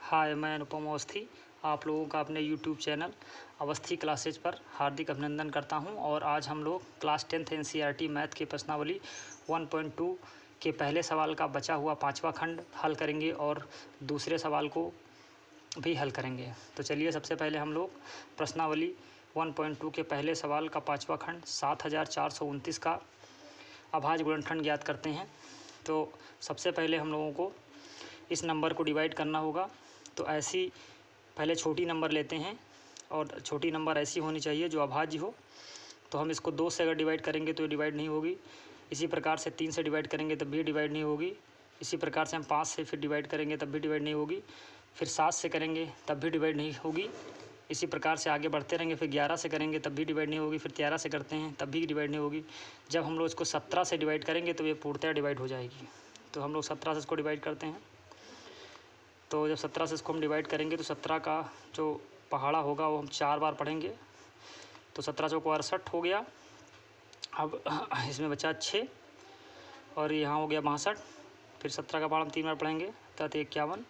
हाय, मैं अनुपम अवस्थी आप लोगों का अपने यूट्यूब चैनल अवस्थी क्लासेज पर हार्दिक अभिनंदन करता हूं। और आज हम लोग क्लास 10th एनसीईआरटी मैथ की प्रश्नावली 1.2 के पहले सवाल का बचा हुआ 5वां खंड हल करेंगे और दूसरे सवाल को भी हल करेंगे। तो चलिए सबसे पहले हम लोग प्रश्नावली 1.2 के पहले सवाल का 5वां खंड 7429 का अभाज्य गुणनखंड ज्ञात करते हैं। तो सबसे पहले हम लोगों को इस नंबर को डिवाइड करना होगा। तो ऐसी पहले छोटी नंबर लेते हैं और छोटी नंबर ऐसी होनी चाहिए जो अभाज्य हो। तो हम इसको 2 से अगर डिवाइड करेंगे तो ये डिवाइड नहीं होगी। इसी प्रकार से 3 से डिवाइड करेंगे तब भी डिवाइड नहीं होगी। इसी प्रकार से हम 5 से फिर डिवाइड करेंगे तब भी डिवाइड नहीं होगी। फिर 7 से करेंगे तब भी डिवाइड नहीं होगी। इसी प्रकार से आगे बढ़ते रहेंगे। फिर 11 से करेंगे तब भी डिवाइड नहीं होगी। फिर 13 से करते हैं तब भी डिवाइड नहीं होगी। जब हम लोग इसको 17 से डिवाइड करेंगे तो ये पूर्णतः डिवाइड हो जाएगी। तो हम लोग 17 से इसको डिवाइड करते हैं। तो जब 17 से इसको हम डिवाइड करेंगे तो 17 का जो पहाड़ा होगा वो हम 4 बार पढ़ेंगे। तो 17 चौको 68 हो गया। अब इसमें बचा 6 और यहाँ हो गया 62। फिर 17 का पहाड़ा हम 3 बार पढ़ेंगे तो 51।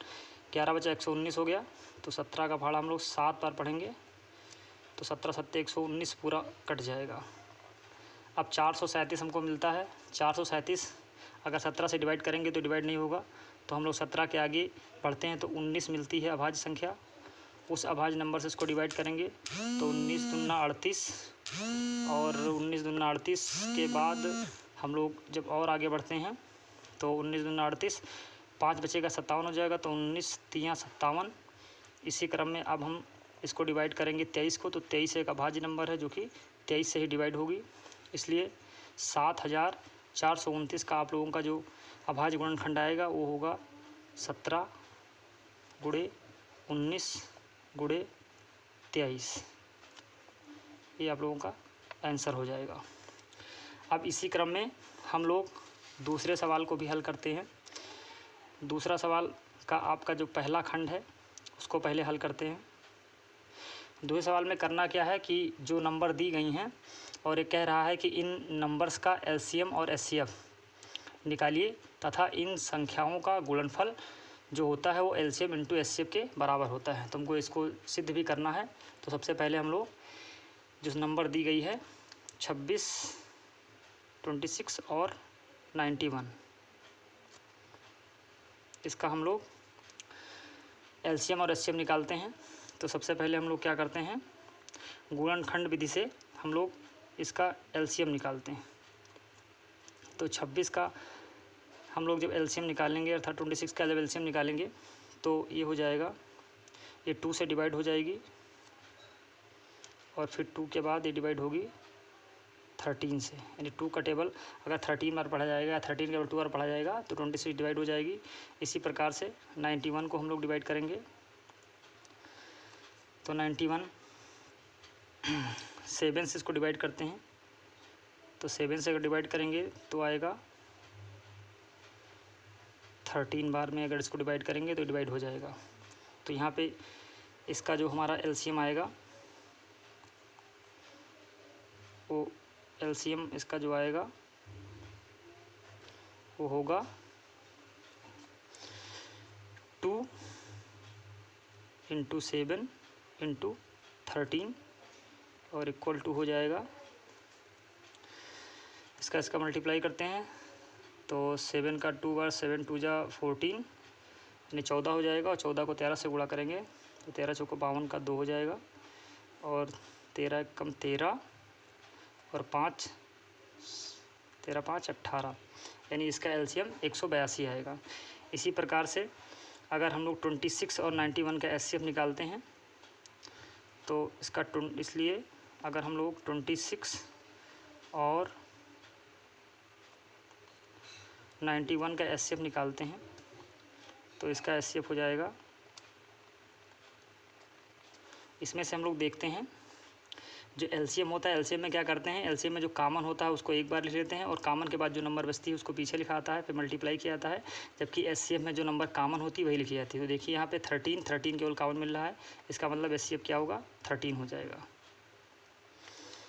11 बचा 119 हो गया। तो 17 का पहाड़ा हम लोग 7 बार पढ़ेंगे। तो 17 सत्ते 119 पूरा कट जाएगा। अब 437 हमको मिलता है। 437 अगर 17 से डिवाइड करेंगे तो डिवाइड नहीं होगा। तो हम लोग 17 के आगे बढ़ते हैं तो 19 मिलती है अभाज्य संख्या। उस अभाज्य नंबर से इसको डिवाइड करेंगे तो 19 दूना 38 और 19 दूना 38 के बाद हम लोग जब और आगे बढ़ते हैं तो 19 दूना 38 5 बचेगा 57 हो जाएगा। तो 19 तियाँ 57। इसी क्रम में अब हम इसको डिवाइड करेंगे 23 को। तो 23 एक अभाज्य नंबर है जो कि 23 से ही डिवाइड होगी। इसलिए 7429 का आप लोगों का जो अभाज्य गुणनखंड आएगा वो होगा 17 गुणे 19 गुणे 23। ये आप लोगों का आंसर हो जाएगा। अब इसी क्रम में हम लोग दूसरे सवाल को भी हल करते हैं। दूसरा सवाल का आपका जो पहला खंड है उसको पहले हल करते हैं। दूसरे सवाल में करना क्या है कि जो नंबर दी गई हैं और ये कह रहा है कि इन नंबर्स का एलसीएम और एचसीएफ निकालिए तथा इन संख्याओं का गुणनफल जो होता है वो एलसीएम इंटू एचसीएफ के बराबर होता है। तो हमको इसको सिद्ध भी करना है। तो सबसे पहले हम लोग जो नंबर दी गई है 26, 26 और 91, इसका हम लोग एलसीएम और एचसीएफ निकालते हैं। तो सबसे पहले हम लोग क्या करते हैं, गुणनखंड विधि से हम लोग इसका एलसीएम निकालते हैं। तो 26 का हम लोग जब एलसीएम निकालेंगे अर्थात 26 का जब एलसीएम निकालेंगे तो ये हो जाएगा, ये 2 से डिवाइड हो जाएगी और फिर 2 के बाद ये डिवाइड होगी 13 से। यानी 2 का टेबल अगर 13 बार पढ़ा जाएगा, 13 के टेबल 2 बार पढ़ा जाएगा तो 26 डिवाइड हो जाएगी। इसी प्रकार से 91 को हम लोग डिवाइड करेंगे। तो 91 7 से इसको डिवाइड करते हैं। तो 7 से अगर डिवाइड करेंगे तो आएगा 13 बार में अगर इसको डिवाइड करेंगे तो डिवाइड हो जाएगा। तो यहाँ पे इसका जो हमारा एलसीएम आएगा वो एलसीएम इसका जो आएगा वो होगा 2 × 7 × 13 और इक्वल टू हो जाएगा, इसका मल्टीप्लाई करते हैं तो 7 का 2 बार 7 2 जा 14 यानी 14 हो जाएगा। और 14 को 13 से गुणा करेंगे तो 13 चौको 52 का 2 हो जाएगा और 13 कम 13 और 5 13 5 18 यानी इसका एलसीएम 182 आएगा। इसी प्रकार से अगर हम लोग 26 और 91 का एचसीएफ निकालते हैं तो इसका इसलिए अगर हम लोग 26 और 91 का एचसीएफ निकालते हैं तो इसका एचसीएफ हो जाएगा, इसमें से हम लोग देखते हैं जो एलसीएम होता है, एलसीएम में क्या करते हैं, एलसीएम में जो कॉमन होता है उसको एक बार लिख लेते हैं और कॉमन के बाद जो नंबर बचती है उसको पीछे लिखा आता है, फिर मल्टीप्लाई किया जाता है। जबकि एचसीएफ में जो नंबर कॉमन होती है वही लिखी जाती है। तो देखिए यहाँ पे 13 केवल कॉमन मिल रहा है, इसका मतलब एचसीएफ क्या होगा 13 हो जाएगा।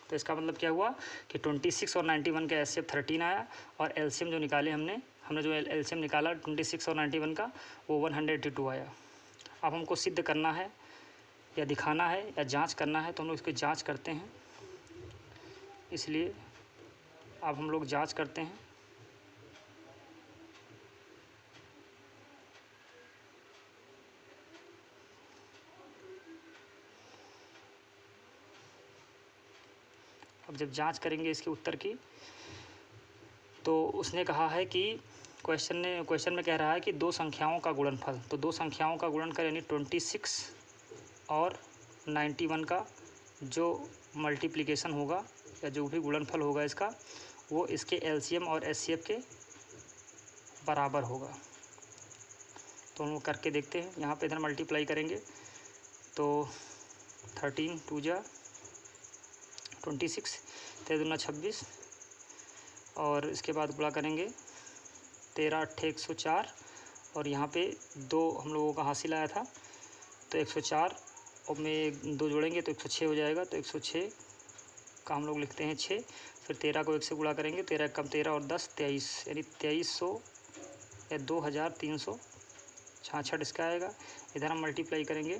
तो इसका मतलब क्या हुआ कि 26 और 91 का एचसीएफ 13 आया और एलसीएम जो निकाले हमने जो एलसीएम निकाला 26 और 91 का वो 182 आया। अब हमको सिद्ध करना है या दिखाना है या जांच करना है, तो हम लोग इसकी जांच करते हैं। इसलिए अब हम लोग जांच करते हैं। अब जब जांच करेंगे इसके उत्तर की, तो उसने कहा है कि क्वेश्चन में कह रहा है कि दो संख्याओं का गुणनफल, तो दो संख्याओं का गुणनफल यानी 26 और 91 का जो मल्टीप्लिकेशन होगा या जो भी गुणनफल होगा इसका, वो इसके एलसीएम और एचसीएफ के बराबर होगा। तो हम लोग करके देखते हैं। यहाँ पे इधर मल्टीप्लाई करेंगे तो 13 2 जा 26, 13 दूना 26, और इसके बाद गुणा करेंगे 13 8 104, और यहाँ पे 2 हम लोगों का हासिल आया था, तो 104 और में 2 जोड़ेंगे तो 106 हो जाएगा। तो 106 का हम लोग लिखते हैं 6, फिर 13 को 1 से गुणा करेंगे, 13 कम 13 और 10 23, यानी 2300 या 2366 इसका आएगा। इधर हम मल्टीप्लाई करेंगे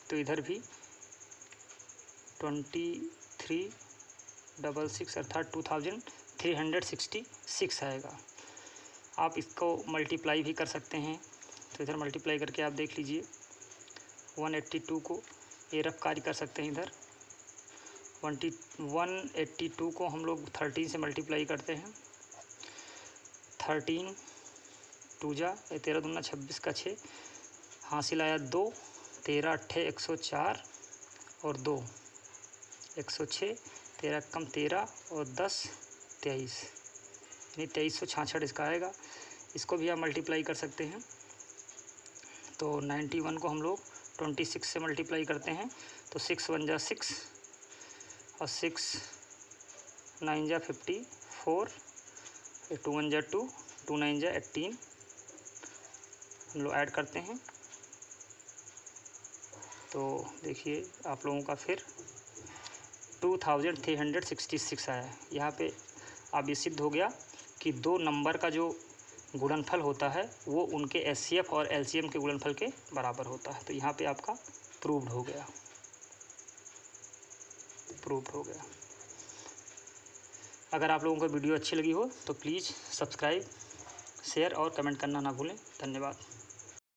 तो इधर भी 2366 अर्थात 2366 आएगा। आप इसको मल्टीप्लाई भी कर सकते हैं, तो इधर मल्टीप्लाई करके आप देख लीजिए। 182 को ये रफ कार्य कर सकते हैं। इधर 182 को हम लोग 13 से मल्टीप्लाई करते हैं। 13 2 जा 13 दूना 26 का 6, हासिल आया 2, 13 8 104 और 2 106, 13 कम 13 और 10 23, यानी 2366 इसका आएगा। इसको भी आप मल्टीप्लाई कर सकते हैं। तो 91 को हम लोग 26 से मल्टीप्लाई करते हैं, तो 6 1 जा 6 और 6 9 जा 54, 2 1 जा 2, 2 9 जा 18, हम लोग ऐड करते हैं। तो देखिए आप लोगों का फिर 2366 आया है। यहाँ पे अब ये सिद्ध हो गया कि दो नंबर का जो गुणनफल होता है वो उनके एचसीएफ और एलसीएम के गुणनफल के बराबर होता है। तो यहाँ पे आपका प्रूव्ड हो गया। अगर आप लोगों को वीडियो अच्छी लगी हो तो प्लीज़ सब्सक्राइब, शेयर और कमेंट करना ना भूलें। धन्यवाद।